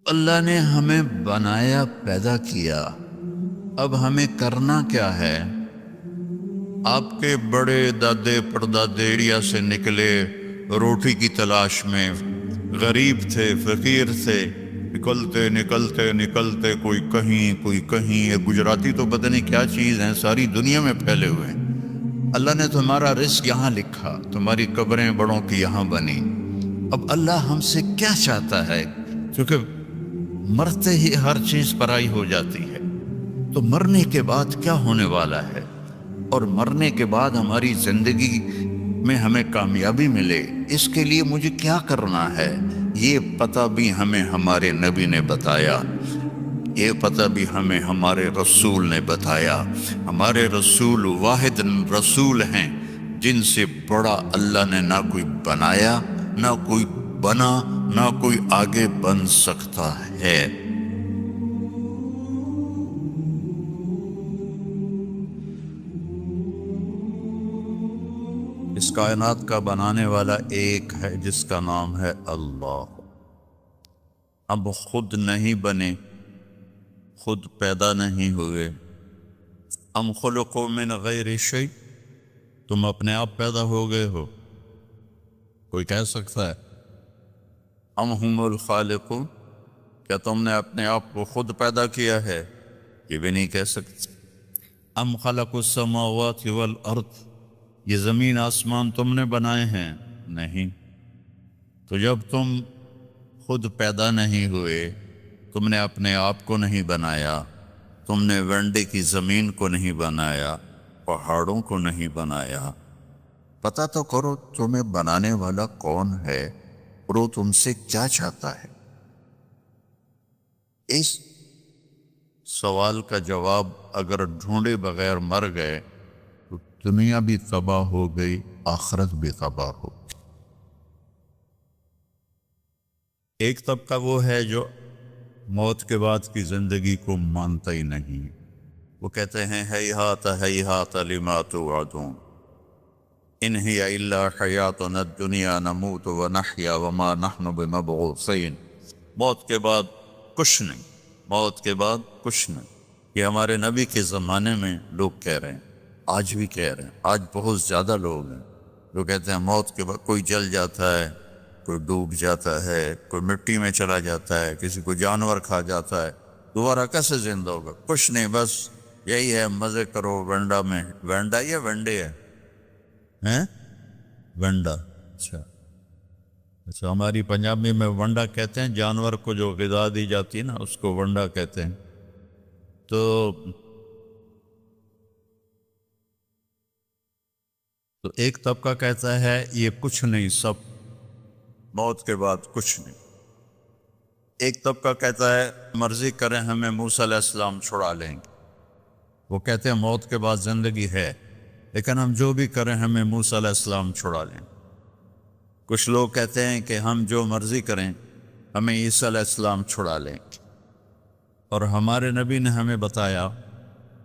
اللہ نے ہمیں بنایا، پیدا کیا، اب ہمیں کرنا کیا ہے؟ آپ کے بڑے دادے پردادے انڈیا سے نکلے روٹی کی تلاش میں، غریب تھے، فقیر تھے، نکلتے نکلتے نکلتے کوئی کہیں کوئی کہیں. یہ گجراتی تو پتہ نہیں کیا چیز ہیں، ساری دنیا میں پھیلے ہوئے ہیں. اللہ نے تمہارا رزق یہاں لکھا، تمہاری قبریں بڑوں کی یہاں بنی. اب اللہ ہم سے کیا چاہتا ہے؟ کیونکہ مرتے ہی ہر چیز پرائی ہو جاتی ہے، تو مرنے کے بعد کیا ہونے والا ہے، اور مرنے کے بعد ہماری زندگی میں ہمیں کامیابی ملے، اس کے لیے مجھے کیا کرنا ہے؟ یہ پتہ بھی ہمیں ہمارے نبی نے بتایا، یہ پتہ بھی ہمیں ہمارے رسول نے بتایا. ہمارے رسول واحد رسول ہیں جن سے بڑا اللہ نے نہ کوئی بنایا، نہ کوئی بنا، نہ کوئی آگے بن سکتا ہے. اس کائنات کا بنانے والا ایک ہے جس کا نام ہے اللہ. اب خود نہیں بنے، خود پیدا نہیں ہوئے. ام خلقوا من غیر شیء، تم اپنے آپ پیدا ہو گئے ہو؟ کوئی کہہ سکتا ہے؟ ام هم الخالقون، کیا تم نے اپنے آپ کو خود پیدا کیا ہے؟ یہ بھی نہیں کہہ سکتے. ام خلقوا السماوات والارض، یہ زمین آسمان تم نے بنائے ہیں؟ نہیں. تو جب تم خود پیدا نہیں ہوئے، تم نے اپنے آپ کو نہیں بنایا، تم نے ونڈے کی زمین کو نہیں بنایا، پہاڑوں کو نہیں بنایا، پتہ تو کرو تمہیں بنانے والا کون ہے اور وہ تم سے کیا چاہتا ہے. اس سوال کا جواب اگر ڈھونڈے بغیر مر گئے تو دنیا بھی تباہ ہو گئی، آخرت بھی تباہ ہو گئی. ایک طبقہ وہ ہے جو موت کے بعد کی زندگی کو مانتا ہی نہیں. وہ کہتے ہیں ہیہات ہیہات لما توعدون، ان ہی الا حیاتنا الدنیا نموت ونحیا وما نحن بمبعوثین. موت کے بعد کچھ نہیں، موت کے بعد کچھ نہیں. یہ ہمارے نبی کے زمانے میں لوگ کہہ رہے ہیں، آج بھی کہہ رہے ہیں. آج بہت زیادہ لوگ ہیں جو کہتے ہیں موت کے بعد کوئی جل جاتا ہے، کوئی ڈوب جاتا ہے، کوئی مٹی میں چلا جاتا ہے، کسی کو جانور کھا جاتا ہے، دوبارہ کیسے زندہ ہوگا؟ کچھ نہیں، بس یہی ہے، مزے کرو ونڈا میں. وینڈا یا ونڈے ہے؟ ہیں ونڈا. اچھا اچھا، ہماری پنجابی میں ونڈا کہتے ہیں، جانور کو جو غذا دی جاتی ہے نا اس کو ونڈا کہتے ہیں. تو ایک طبقہ کہتا ہے یہ کچھ نہیں، سب موت کے بعد کچھ نہیں. ایک طبقہ کہتا ہے مرضی کریں ہمیں موسیٰ علیہ السلام چھڑا لیں گے. وہ کہتے ہیں موت کے بعد زندگی ہے، لیکن ہم جو بھی کریں ہمیں موسیٰ علیہ السلام چھڑا لیں. کچھ لوگ کہتے ہیں کہ ہم جو مرضی کریں ہمیں عیسیٰ علیہ السلام چھڑا لیں. اور ہمارے نبی نے ہمیں بتایا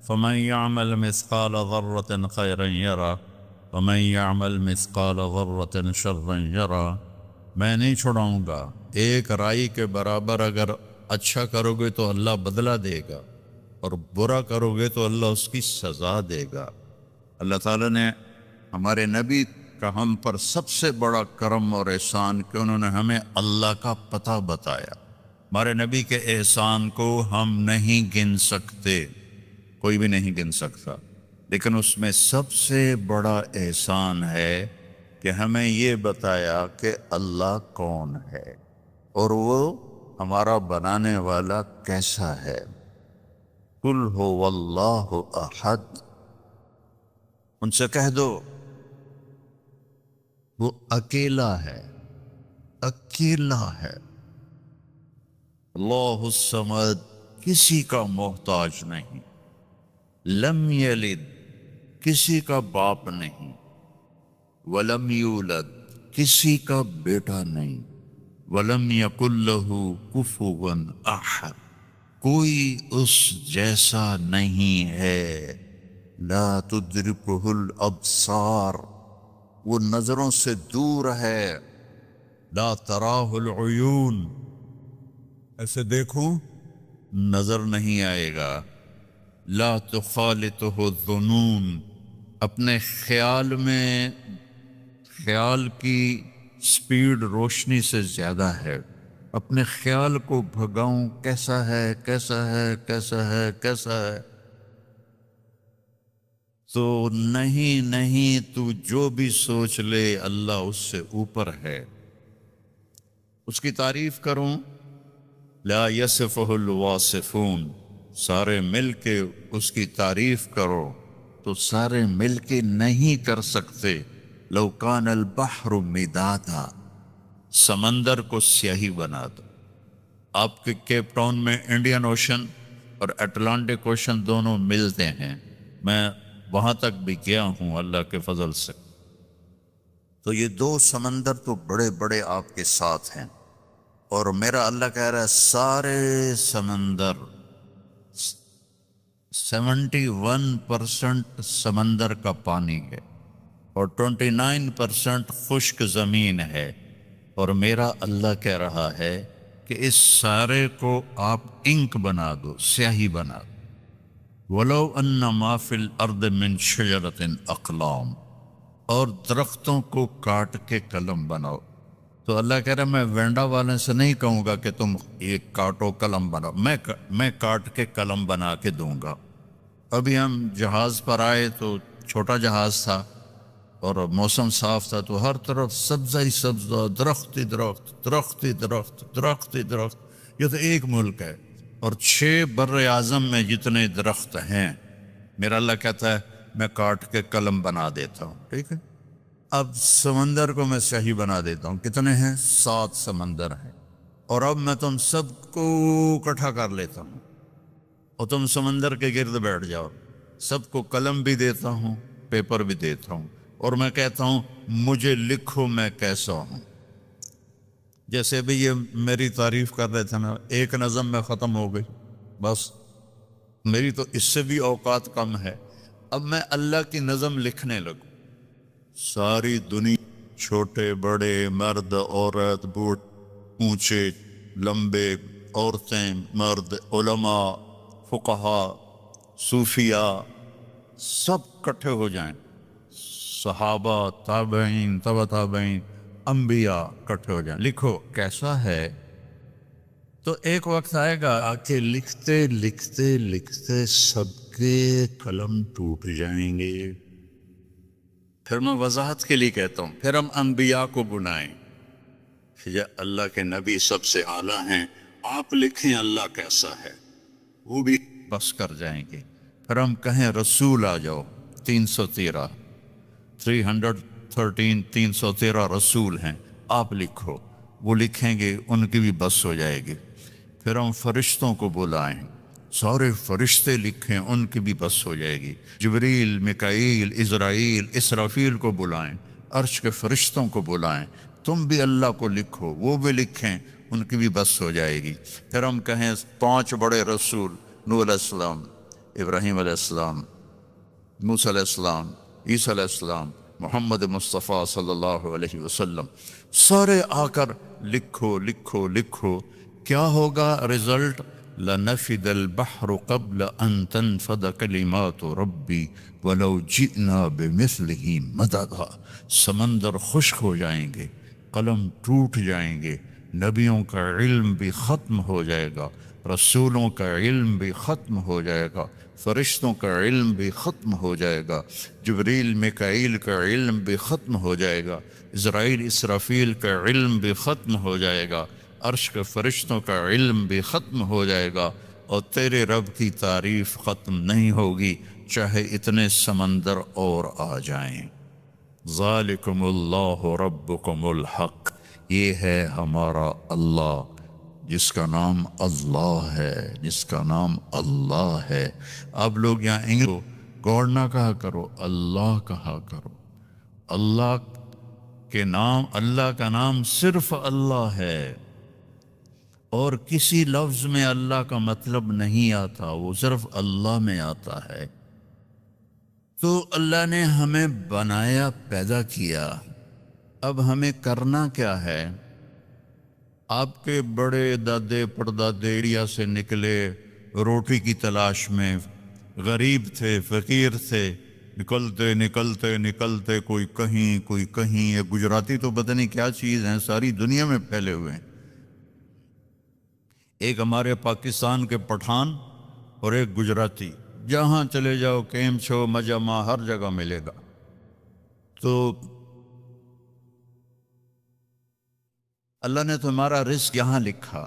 فَمَن يَعْمَلْ مِثْقَالَ ذَرَّةٍ خَيْرًا يَرَى وَمَن يَعْمَلْ مِثْقَالَ ذَرَّةٍ شَرًّا يَرَى. میں نہیں چھڑاؤں گا. ایک رائی کے برابر اگر اچھا کرو گے تو اللہ بدلہ دے گا، اور برا کرو گے تو اللہ اس کی سزا دے گا. اللہ تعالیٰ نے ہمارے نبی کا ہم پر سب سے بڑا کرم اور احسان کہ انہوں نے ہمیں اللہ کا پتہ بتایا. ہمارے نبی کے احسان کو ہم نہیں گن سکتے، کوئی بھی نہیں گن سکتا، لیکن اس میں سب سے بڑا احسان ہے کہ ہمیں یہ بتایا کہ اللہ کون ہے اور وہ ہمارا بنانے والا کیسا ہے. قل هو اللہ احد، ان سے کہہ دو وہ اکیلا ہے، اکیلا ہے. اللہ الصمد، کسی کا محتاج نہیں. لم یلد، کسی کا باپ نہیں. ولم یولد، کسی کا بیٹا نہیں. ولم یکن لہ کفوا احد، کوئی اس جیسا نہیں ہے. لا تدرکہ الابصار، وہ نظروں سے دور ہے. لا تراہ العیون، ایسے دیکھوں نظر نہیں آئے گا. لا تخالطہ الظنون، اپنے خیال میں خیال کی سپیڈ روشنی سے زیادہ ہے. اپنے خیال کو بھگاؤں کیسا ہے کیسا ہے کیسا ہے کیسا ہے، تو نہیں نہیں، تو جو بھی سوچ لے اللہ اس سے اوپر ہے. اس کی تعریف کروں، لا یصفہ الواصفون، سارے مل کے اس کی تعریف کرو تو سارے مل کے نہیں کر سکتے. لو کان البحر مدادا، سمندر کو سیاہی بنا دو. آپ کے کیپ ٹاؤن میں انڈین اوشن اور اٹلانٹک اوشن دونوں ملتے ہیں، میں وہاں تک بھی گیا ہوں اللہ کے فضل سے. تو یہ دو سمندر تو بڑے بڑے آپ کے ساتھ ہیں، اور میرا اللہ کہہ رہا ہے سارے سمندر 71% سمندر کا پانی ہے اور 29% خشک زمین ہے. اور میرا اللہ کہہ رہا ہے کہ اس سارے کو آپ انک بنا دو، سیاہی بنا دو. وَلَوْ أَنَّ مَا فِي الْأَرْضِ مِنْ شَجَرَةٍ أَقْلَامٍ، اور درختوں کو کاٹ کے قلم بناؤ. تو اللہ کہہ رہا ہے میں وینڈا والے سے نہیں کہوں گا کہ تم یہ کاٹو قلم بناؤ، میں کاٹ کے قلم بنا کے دوں گا. ابھی ہم جہاز پر آئے تو چھوٹا جہاز تھا اور موسم صاف تھا، تو ہر طرف سبزہ ہی سبزہ، درخت ہی درخت، درخت ہی درخت، درخت ہی درخت. یہ تو ایک ملک ہے اور 6 بر اعظم میں جتنے درخت ہیں، میرا اللہ کہتا ہے میں کاٹ کے قلم بنا دیتا ہوں. ٹھیک ہے، اب سمندر کو میں سیاہی بنا دیتا ہوں. کتنے ہیں؟ 7 سمندر ہیں. اور اب میں تم سب کو اکٹھا کر لیتا ہوں اور تم سمندر کے گرد بیٹھ جاؤ. سب کو قلم بھی دیتا ہوں، پیپر بھی دیتا ہوں، اور میں کہتا ہوں مجھے لکھو میں کیسا ہوں. جیسے بھی یہ میری تعریف کر رہے تھے نا، ایک نظم میں ختم ہو گئی. بس میری تو اس سے بھی اوقات کم ہے. اب میں اللہ کی نظم لکھنے لگوں. ساری دنیا، چھوٹے بڑے، مرد عورت، بوڑھ اونچے لمبے، عورتیں مرد، علماء فقہا صوفیاء، سب کٹھے ہو جائیں. صحابہ، تابعین، تبع تابعین، انبیاء کٹھے ہو جائیں. لکھو کیسا ہے. تو ایک وقت آئے گا آ کے لکھتے لکھتے لکھتے سب کے قلم ٹوٹ جائیں گے. پھر میں وضاحت کے لیے کہتا ہوں، پھر ہم انبیاء کو بلائیں. یہ اللہ کے نبی سب سے اعلیٰ ہیں، آپ لکھیں اللہ کیسا ہے، وہ بھی بس کر جائیں گے. پھر ہم کہیں رسول آ جاؤ، 313 313 رسول ہیں، آپ لکھو. وہ لکھیں گے، ان کی بھی بس ہو جائے گی. پھر ہم فرشتوں کو بلائیں، سارے فرشتے لکھیں، ان کی بھی بس ہو جائے گی. جبریل، میکائیل، عزرائیل، اسرافیل کو بلائیں، عرش کے فرشتوں کو بلائیں، تم بھی اللہ کو لکھو، وہ بھی لکھیں، ان کی بھی بس ہو جائے گی. پھر ہم کہیں 5 بڑے رسول، نوح علیہ السلام، ابراہیم علیہ السلام، موسیٰ علیہ السلام، عیسیٰ علیہ السلام، محمد مصطفیٰ صلی اللہ علیہ وسلم، سارے آ کر لکھو لکھو لکھو. کیا ہوگا رزلٹ؟ لَنَفِدَ الْبَحْرُ قَبْلَ أَن تَنْفَدَ كَلِمَاتُ رَبِّي وَلَوْ جِئْنَا بِمِثْلِهِ مَدَدًا. سمندر خشک ہو جائیں گے، قلم ٹوٹ جائیں گے، نبیوں کا علم بھی ختم ہو جائے گا، رسولوں کا علم بھی ختم ہو جائے گا، فرشتوں کا علم بھی ختم ہو جائے گا، جبریل میکائیل کا علم بھی ختم ہو جائے گا، اسرائیل اسرافیل کا علم بھی ختم ہو جائے گا، عرش کے فرشتوں کا علم بھی ختم ہو جائے گا، اور تیرے رب کی تعریف ختم نہیں ہوگی چاہے اتنے سمندر اور آ جائیں. ذالکم اللہ ربکم الحق، یہ ہے ہمارا اللہ جس کا نام اللہ ہے، جس کا نام اللہ ہے. آپ لوگ یہاں انگلش گاڈ نہ کہا کرو، اللہ کہا کرو. اللہ کے نام، اللہ کا نام صرف اللہ ہے، اور کسی لفظ میں اللہ کا مطلب نہیں آتا، وہ صرف اللہ میں آتا ہے. تو اللہ نے ہمیں بنایا، پیدا کیا. اب ہمیں کرنا کیا ہے؟ آپ کے بڑے دادے پردادے انڈیا سے نکلے روٹی کی تلاش میں، غریب تھے، فقیر تھے، نکلتے نکلتے نکلتے کوئی کہیں یہ گجراتی تو پتہ نہیں کیا چیز ہیں، ساری دنیا میں پھیلے ہوئے ہیں۔ ایک ہمارے پاکستان کے پٹھان اور ایک گجراتی، جہاں چلے جاؤ کیم چھو مجمع ہر جگہ ملے گا۔ تو اللہ نے تمہارا رزق یہاں لکھا،